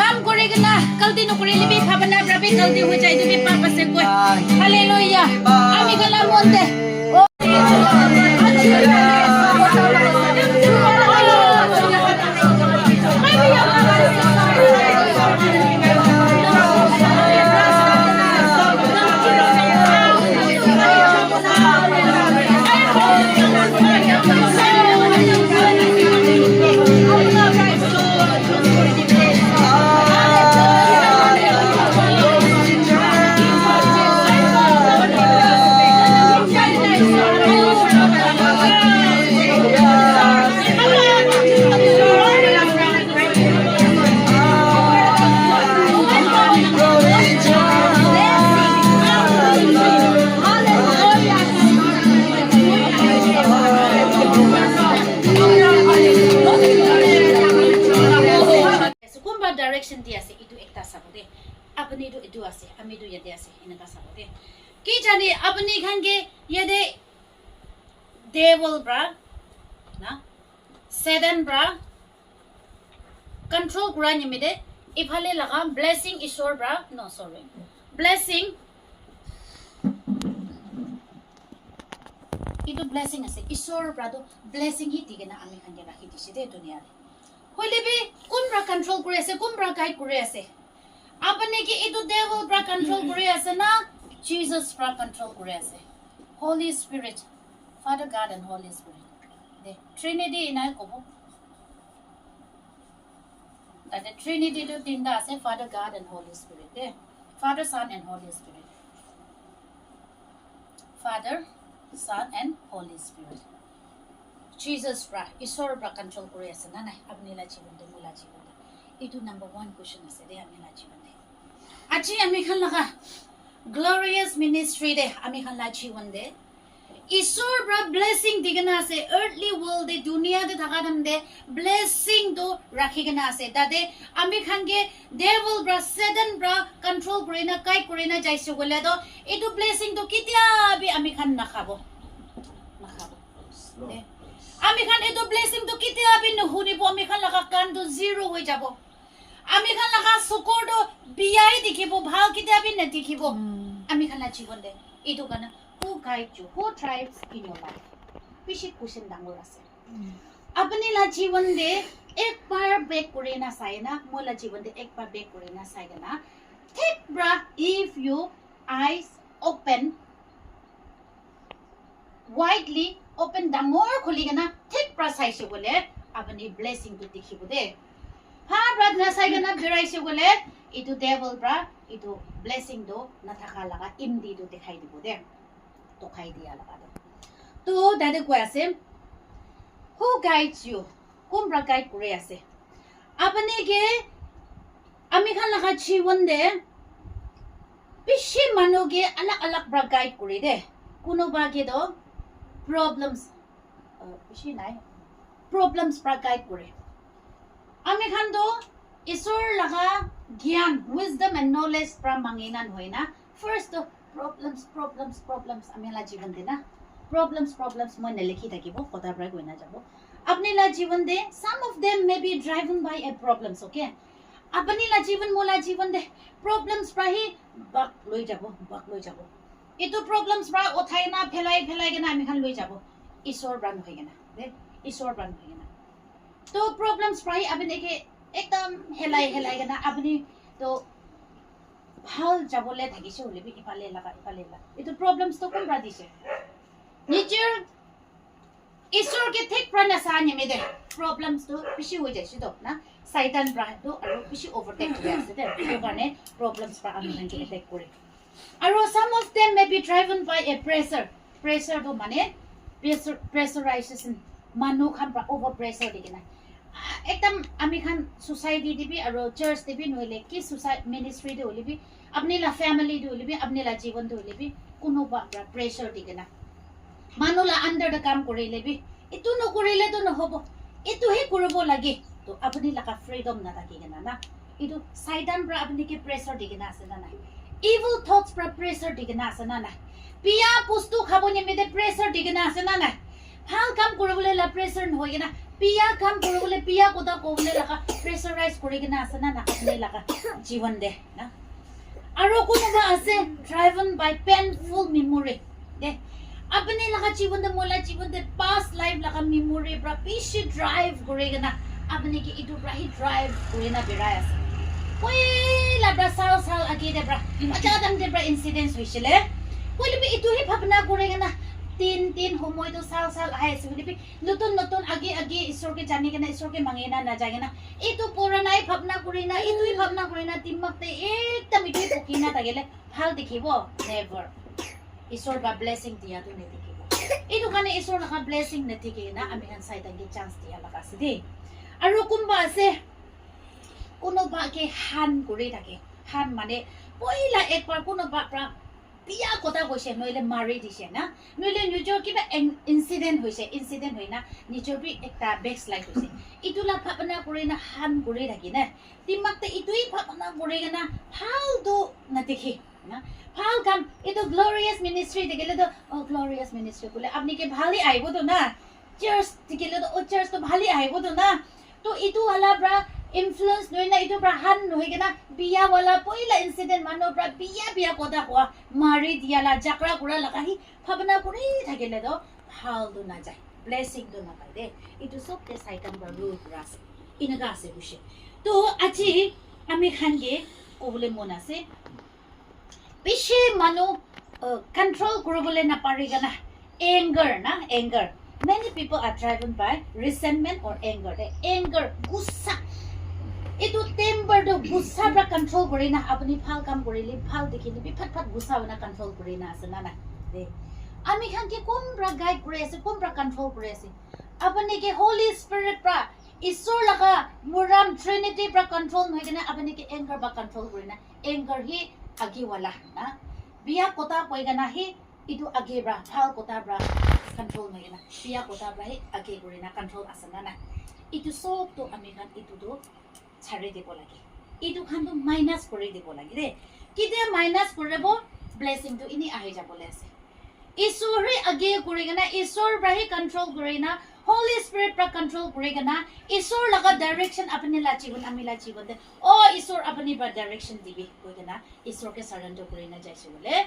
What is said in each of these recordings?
काम करेगा गलती नौकरी भी खाबना ब्राबी गलती हो जाए तो भी पापा से कोई हालेलुया आमी गला मोंते direction dia ase itu ekta sabode apni do edu ase ami do yade ase inaka sabode ki jani apni khan ke yade devil bra na Satan bra control kura nimide ifale laga blessing ishor bra no sorry blessing itu blessing ase ishor bra do blessing hi tigena ami khan ke rakhi dise de dunia re hoile be kumbra control kore ase kumbra guide kore ase apne ki etu devil pra control kore ase na Jesus pra control kore ase Holy Spirit Father God and Holy Spirit the Trinity inai kobo that the Trinity do tinda ase Father God and Holy Spirit de Father Son and Holy Spirit Father Son and Holy Spirit Jesus bra ishor bra control kore ase na nai apni la jiban de mula jiban de itu number 1 question ase de ami la jiban de aji ami khan laga glorious ministry de ami khan la jiban de ishor bra blessing digana ase earthly world de dunia de thaka dam de blessing do rakhi gana ase dade ami khan ge devil bra Satan bra control kore na kai kore na jaisu gole do itu blessing do kitia bi ami khan na khabo de আমি খান এটো blessing তো কিতে আবি নহুনিব আমি খান লাগা কান তো zero হৈ যাব আমি খান লাগা সুকর তো বিয়াই দেখিব ভাল কিতে আবি না দেখিব আমি খান জীবন দে এটো কানা who guide you who tribes in your life পিছে কোশ্চেন ডাঙর আছে আপনি লা জীবন দে একবার বেক করে না চাই না মোলা জীবন দে একবার বেক করে না চাই না ঠিক ব্রা if you eyes open widely open dangor kholi gana thik prasai se bole apni blessing to dikhibo de ha brad na sai gana berai se bole itu devil bra itu blessing do na thaka laga imdi do dekhai dibo de to khai dia laga do to dade ko ase who guides you kum bra guide kore ase apni ke ami khan laga jiwan de bishi manu ge alak alak bra guide kore de kuno ba ke do problems bishi nai problems pra guide kore ami khan do isor laga gyan wisdom and knowledge pra manginan hoina first do problems ami la jiban de na problems moi na likhi thakibo kota pra goina jabo apni la jiban de some of them may be driven by a problems okay apni la jiban mola jiban de problems pra hi bak loi jabo itu problems bra othai na phelai gena ami khan loi jabo ishor bra no hegena de ishor bra no hegena to problems bra abine ke ekdam helai gena abini to bhal jabole thagise hole bi ipale la itu problems to kum bra dise nijer ishor ke thik pra na sa ni me de problems to bishi ho jaise to na satan bra to aro bishi overtake kore ase de to karone problems bra ami khan ke attack kore Aro some of them may be driven by a pressure do mane pressurization manu khan pra over pressure digena ekdam ami khan society dibi aro church dibi noile ki society ministry de holibi apni la family de holibi apni la jiban de holibi kuno ba pressure digena মানুলা under the কাম কৰিলে B ইটো নকৰিলে তো নহব ইটো হে কৰিব লাগে তো আপুনি লাকা ফ্ৰীডম নাথাকি কেনা না ইটো সাইডান পৰা আপুনি কি প্ৰেছাৰ দি কেনা আছে না নাই evil thoughts পৰা প্ৰেছাৰ দি কেনা আছে না নাই পিয়া বস্তু খাব নিমিতে প্ৰেছাৰ দি কেনা আছে না নাই ভাল কাম কৰিবলৈ লা প্ৰেছাৰ নহয় কেনা পিয়া কাম কৰিবলৈ পিয়া কথা ক'বলৈ লাকা প্ৰেছাৰাইজ কৰি কেনা আছে না না আপুনি লাকা জীৱন দে না আৰু কোনোবা আছে driven by painful memory দে अपने लगा जीवन दे मोला जीवन दे past life लगा memory ब्रा पीछे drive करेगा ना अपने के इधर ब्रा ही drive करेना बेरायस कोई लब्रा साल आगे दे ब्रा अच्छा दम दे ब्रा incidents हुई चले कोई भी इधर ही भावना करेगा ना तीन होमोई तो साल आए से कोई भी नतुन आगे ईश्वर के जाने के ना ईश्वर के मांगे ना जाएगा ना इधर पुराना ही भावना करेना इधर ही भावना करेना तिम्मक ते एकदम इधर पोकीना तगेले हाल देखिए वो never ईश्वर का ब्लेसिंग दिया तो नहीं दिखेगा इधर खाने ईश्वर लगा ब्लेसिंग नहीं दिखेगा ना अमेरिकन साइड अंगे चांस दिया लगा सीधे और कुंभा से कुनोबा के हान करे लगे हान माने पहिला एक बार कुनोबा प्रा पिया कोता कोसे नोइले मारी दिसे ना नोइले निजो किबा इंसिडेंट होय ना निजो भी एकटा बैकस्लाइड होइसे इतुला भावना करे ना हान करे लगे ना तिमकते इतुई भावना करे ना फालतू न देखे ना ভাল কাম এটো গ্লোরিয়াস মিনিস্ট্রি দেখিলে তো গ্লোরিয়াস মিনিস্ট্রি বলে আপনি কি ভালো আইবো তো না চার্চ দেখিলে তো ও চার্চ তো ভালো আইবো তো না তো ইটো वाला ব্রা ইনফ্লুয়েন্স নই না ইটো ব্রা হান নই কেনা বিয়া वाला পয়লা ইনসিডেন্ট মানো ব্রা বিয়া কথা কোয়া মারি দিয়ালা জাকরা কুড়া লাগাহি ভাবনা করে থাকিলে তো ভাল তো না যায় ব্লেসিং তো না পাই দে ইটো সবতে সাইটাম ব্রা রুল ব্রাস ইনগা আছে বুঝে তো আজি আমি খানগে কবলে মন আছে পিছে মানু control করবলে না পারিগা না anger many people are driven by resentment or anger গুসা এটো টেম্পার তো গুসা ব্রা কন্ট্রোল করে না আপনি ভাল কাম করিলে ভাল দেখিলে ফাট গুসা না কন্ট্রোল করে না আছে না না দে আমি খানকে কোন ব্রা গাইড করে আছে কোন ব্রা কন্ট্রোল করে আছে আপনি কে হোলি স্পিরিট ব্রা ঈশ্বর লাগা মুরাম ট্রিনিটি ব্রা কন্ট্রোল হয় কেনা আপনি কে anger বা কন্ট্রোল করে না anger হি आगे वाला ना बिया कोता कोइगा ना ही इदु आगे ब्रा फाल कोता ब्रा कंट्रोल नगेना बिया कोता ब्रा ही आगे गुरिना कंट्रोल आसना ना इदु सब तो अमेरिकन इदु तो छारे देबो लागे इदु खान तो माइनस करे देबो लागे रे किते माइनस करबो ब्लेसिंग तो इनी आहे जाबोले आसे ईश्वर ही आगे गुरिगा ना ईश्वर ब्रा ही कंट्रोल गुरिना होली स्पिरिट ब्रा कंट्रोल गुरिगा ना ईश्वर लगा डायरेक्शन अपने ला जीवन अमिला जीवन दे ओ ईश्वर अपनी ब्रा डायरेक्शन दिबी कोइगा ना ईश्वर के सरेंडर गुरिना जाइसे बोले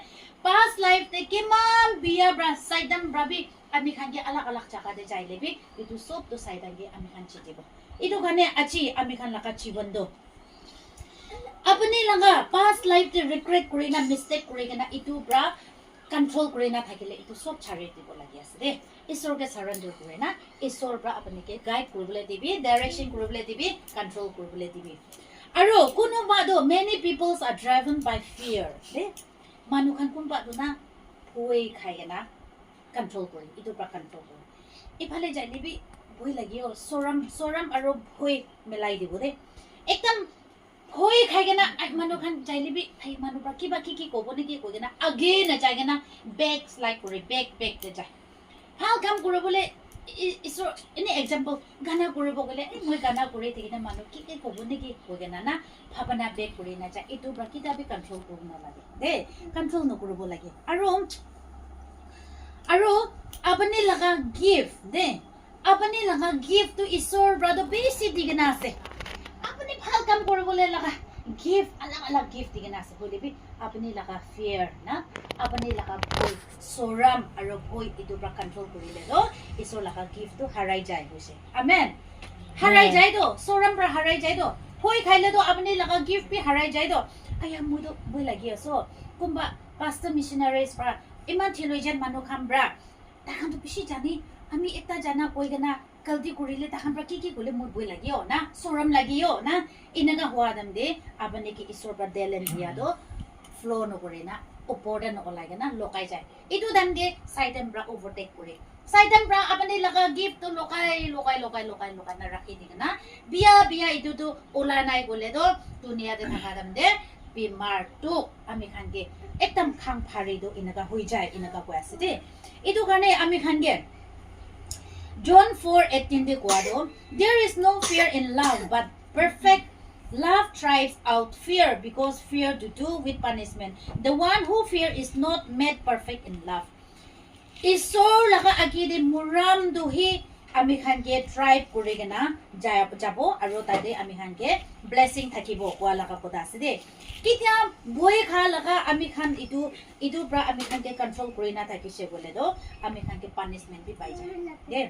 पास्ट लाइफ ते किमान बिया ब्रा साइडम ब्रा भी आमी खान के अलग जगह दे जाइले भी इदु सब तो साइड आगे आमी खान चिजेबो इदु खाने अच्छी आमी खान लगा जीवन दो अपने लगा पास्ट लाइफ ते रिग्रेट गुरिना मिस्टेक गुरिगा ना इदु ब्रा कंट्रोल गुरिना थाकिले इदु सब छारे दिबो लागि आसे दे ईश्वर के सरेंडर करे ना ईश्वर ब्रा अपने के गाइड करबले दिबी डायरेक्शन करबले दिबी कंट्रोल करबले दिबी आरो कोनो बादो many peoples are driven by fear दे मानु खान कोन बादो ना भय खाय ना कंट्रोल करे इदु ब्रा कंट्रोल करे इफाले जाइले बि भय लागियो सोरम आरो भय मिलाई दिबो दे एकदम भय खाय ना मानु खान जाइले बि आइ मानु ब्रा किबा की कोबो ने की कोगे ना आगे न जागे ना बैक स्लाइड करे बैक दे जाय ভাল কাম করবলে ইসর এনি एग्जांपल গানা করব গলে মই গানা করে থাকিনা মানু কি কব নেকি কগে না না ভাবনা বেক করে না যা এটো বাকিটা বি কন্ট্রোল করব না লাগে দে কন্ট্রোল ন করব লাগে আৰু আপনি লাগা গিফট দে আপনি লাগা গিফট তো ইসর ব্রাদার বেশি দিগনা আছে আপনি ভাল কাম করবলে লাগা गिफ्ट अलग गिफ्ट दिगना से बोले भी अपने लगा फेयर ना अपने लगा भय सोराम और भय इतो ब्रा कंट्रोल करिले दो इसो लगा गिफ्ट तो हराई जाय होसे आमेन हराई जाय दो सोराम ब्रा हराई जाय दो भय खाइले दो अपने लगा गिफ्ट भी हराई जाय दो आया मुदो भय लागि असो कुंबा पास्टर मिशनरीज ब्रा इमान थियोलॉजियन मानु खाम ब्रा ताखान तो बिसि जानि हामी एकता जाना कोइगना गलती करिले ताखान ब्रा की गोले मुद भय लागियो ना सोराम लागियो ना इनगा हुआ दम दे आपने के ईश्वर पर देलन दिया दो फ्लो न करे ना ऊपर न लागे ना लोकाई जाय इदु दम दे साइडम ब्रा ओवरटेक करे साइडम ब्रा आपने लगा गिफ्ट तो लोकाई ना रखी दिगना बिया इदु तो ओला नाय गोले दो दुनिया दे थाका दम दे bimar tu ami khan ge ekdam khang phari do inaga hoi jai inaga ko ase de etu karne ami khan ge John 4:18 de kwa do there is no fear in love but perfect love drives out fear because fear to do with punishment the one who fear is not made perfect in love isor laga agide muram do hi ami khan ge drive kori gena jabo aro tade ami khan ge blessing thakibo kwa laga koda ase de kitia boy kha laga ami khan itu pra ami khan ge control kori na thakise bole do ami khan ge punishment bi pai jai de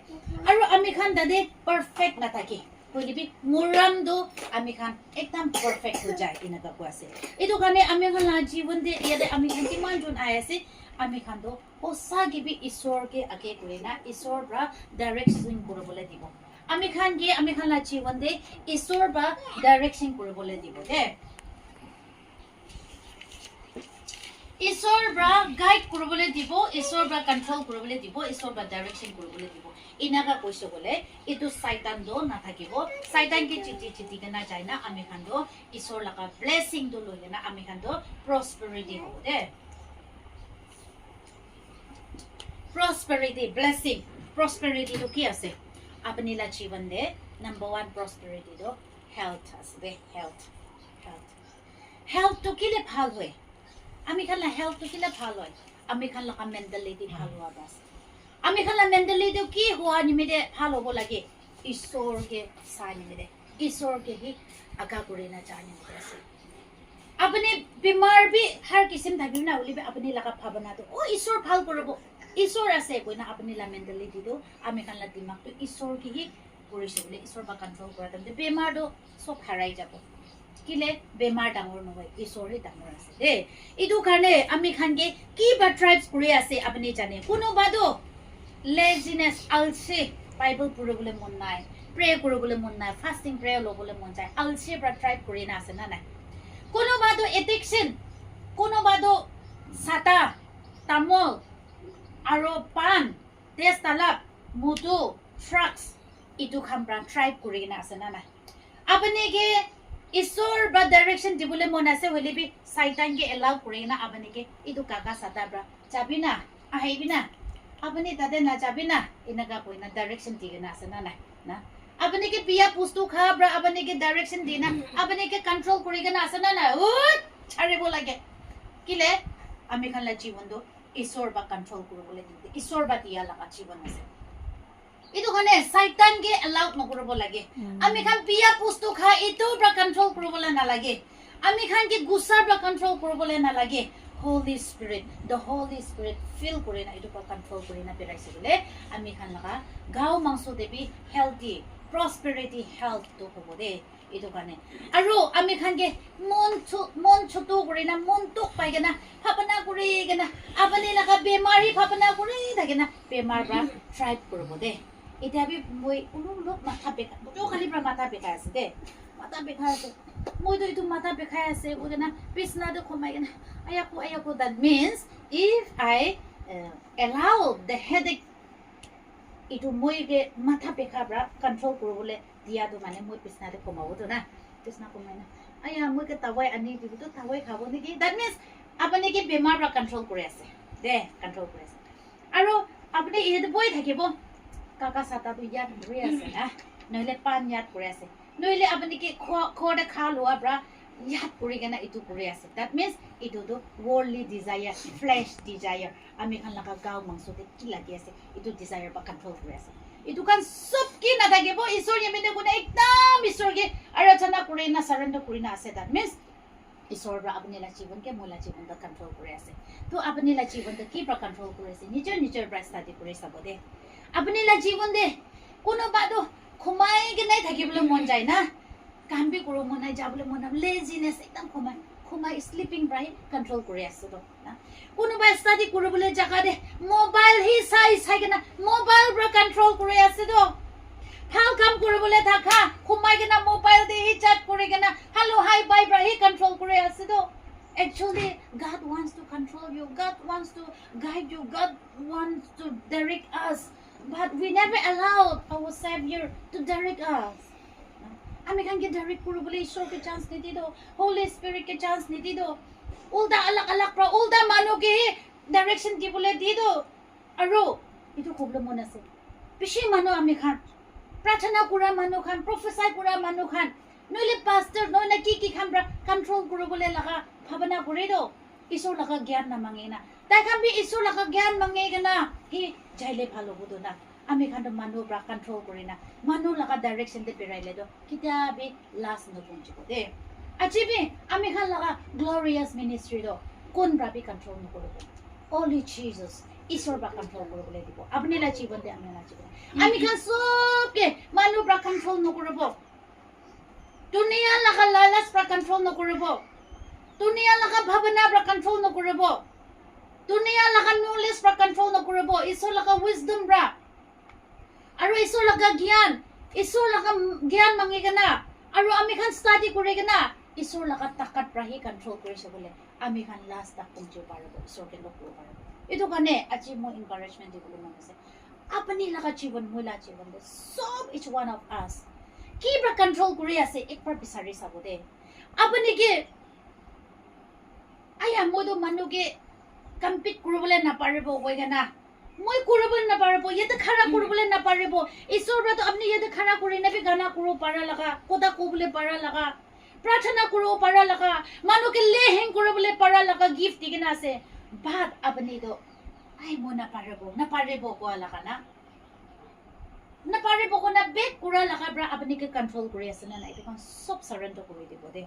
aro ami khan dade perfect na thaki koibi muram do ami khan ekdam perfect ho jai inaga ko ase itu kane ami khan la जीवन de yade ami khan ki man jun ayase ami khan do osa gibi isor ke age korina isor bra direction korobole dibo ami khan la जीवन de isor ba direction korobole dibo de isor bra guide korobole dibo isor bra control korobole dibo isor bra direction korobole dibo inaga koiso bole itu saitan do na thakibo saitan ke chiti kana jaina ami khan do isor laga blessing do loina ami khan do prosperity hobo de prosperity blessing prosperity to ki ase apni la जीवन de number 1 prosperity do health ase health to kile bhal hoy ami khan la health to kile bhal hoy ami khan la mentality bhal howa bas ami khan la mentality ki howa nimide bhal hobo lage isor ke sai nimide isor ke hi aga korina chani ase apni bimar bi har kisim thagina holi be apni laga bhavana to o isor bhal korobo isor ase koina apni la mentality do ami khan la dimag to isor ki hi korise bole isor ba control kora tamte bemar do sob harai jabo kile bemar dangor nohoi isor hi dangor ase de idu karne ami khan ge ki ba tribes kuri ase apni jane kuno bado laziness alse bible purobole mon nai pray korobole mon nai fasting prayer lobole mon jai alse ba tribe kuri na ase na nai kuno bado addiction kuno bado sata tamol aro pan tes talap mudu trucks itu khambra tribe kurina ase na nai apni ge isor ba direction dibule mon ase hole bi saitan ge allow kurina apni ge itu kaka sata bra jabina ahibina apni tade na jabina inaga koina direction digena ase na nai na apni ke biya pustu kha bra apni ke direction dina apni ke control kurigena ase na na charibo lage kile ami khan la जीवन do isor ba control korobole dite isor ba dia laga जीवन ase itu khane saitan ge allow no korobo lage ami khan biya pustu kha itu bra control korobole na lage ami khan ke gusa bra control korobole na lage holy spirit the holy spirit feel korina itu bra control korina peraise bole ami khan laga gao mangso debi healthy prosperity health to hobode itu kane aro ami khan ge mon chotu korina mon tok paigena phapana korigena apani laga bemari phapana kori thagena bemar bra tribe korobode eta bi moi ulum lok matha beka to khali bra matha beka ase de matha beka ase moi to itu matha beka ase ogena bisna de khomaigena ayako that means if I allow the headache itu moi ge matha beka bra control korobole dia do mane moi bisna de khomabo to na bisna khomaina aya moi ke tawai ani dibu to tawai khabo niki that means apani ke bemar bra control kore ase de control kore ase aro apni ede boy thakibo kaka sata tu yat kore ase na noile pan yat kore ase noile apni ke khode kha loa bra yat kore gena itu kore ase that means itu do worldly desire flesh desire ami khan laga gaw mangso de ki lagi ase itu desire ba control kore ase itu kan sob ki na thakibo isor yemene guna ekdam isor ge arachana kore na surrender kore na ase that means isor bra apni la जीवन ke mola जीवन da control kore ase to apni la जीवन da ki bra control kore ase nijor bra study kore sabode apni la जीवन de kono bado khomai ge nai thakibole mon jai na kam bi koro mon nai jabole mon laziness ekdam khomai sleeping bra control kore ase to na kono ba study korobole jaga de mobile hi sai gena mobile bra control kore ase to How come korobole thaka khumai gena mobile de hi chat kore gena hello hi bye bra hi control kore ase to actually God wants to control you God wants to guide you God wants to direct us but we never allowed our savior to direct us আমি খানকে direct কৰিবলৈ ঈশ্বৰকে chance নিদি দো Holi স্পিৰিটকে chance নিদি দো উল্টা আলাক আলাক পৰা উল্টা মানুহকে direction দিবলৈ দি দো আৰু এইটো ক'বলৈ মন আছে বেছি মানুহ আমি খান প্ৰাৰ্থনা কৰা মানুহ খান প্ৰফেচাৰ কৰা মানুহ খান নহ'লে পাষ্টাৰ নহ'লে কি খান কণ্ট্ৰল কৰিবলৈ লগা ভাৱনা কৰি দো ঈশ্বৰ লগা জ্ঞান নামাঙে না তাই খান বি ঈশ্বৰ লগা জ্ঞান মাঙে না সি যাইলে ভাল হ'ব দো না আমি খান মানুহ পৰা কণ্ট্ৰল কৰি না মানুহ লগা ডাইৰেকশ্যন দি পেৰাইলে দো কেতিয়াবি লাজ নপঞ্চিব দে আজি বি আমি খান লগা গ্লৰিয়াছ মিনিষ্ট্ৰি দো কোন পৰা বি কণ্ট্ৰল নকৰিব অনলি জিজাছ ঈশ্বৰ পৰা কণ্ট্ৰল কৰিবলৈ দিব আপুনি লা জীৱন দে আমি লা জীৱন আমি খান সবকে মানুহ পৰা কণ্ট্ৰল নকৰিব দুনিয়া লগা লালাচ পৰা কণ্ট্ৰল নকৰিব দুনিয়া লগা ভাৱনা পৰা কণ্ট্ৰল নকৰিব দুনিয়া লগা নলেজ পৰা কণ্ট্ৰল নকৰিব ঈশ্বৰ লগা উইজডম পৰা আৰু ঈশ্বৰ লগা জ্ঞান মাঙি কেনা আৰু আমি খান ষ্টাডি কৰি কেনা ঈশ্বৰ লগা তাকাত পৰা সি কণ্ট্ৰল কৰিছে বোলে আমি খান লাষ্ট তাক পঞ্চিব পাৰিব ঈশ্বৰকে লগ কৰিব পাৰিব এইটো কাৰণে আজি মই এনকাৰেজমেণ্ট দিবলৈ মন আছে আপুনি লগা জীৱন মহিলা জীৱন দে সব ইচ ওৱান অফ আছ কি পৰা কণ্ট্ৰল কৰি আছে একবাৰ বিচাৰি চাব দে আপুনি কি আয়া মইতো মানুহকে কম্পিট কৰিবলৈ নাপাৰিব কৈ কেনা মই কৰিবলৈ নাপাৰিব ইয়াতে খাৰা কৰিবলৈ নাপাৰিব ঈশ্বৰৰ পৰাতো আপুনি ইয়াতে খাৰা কৰি নাবি গানা কৰিব পাৰা লগা কথা ক'বলৈ পাৰা লগা প্ৰাৰ্থনা কৰিব পাৰা লগা মানুহকে লেহেং কৰিবলৈ পাৰা লগা গিফ্ট দি কিনে আছে বাট আপুনিতো আই মই নাপাৰিব কোৱা লগা না নাপাৰিব কোনা বেগ কৰা লগা পৰা আপুনি কি কণ্ট্ৰল কৰি আছে না নাই এইটো সব চাৰেণ্ডাৰ কৰি দিব দে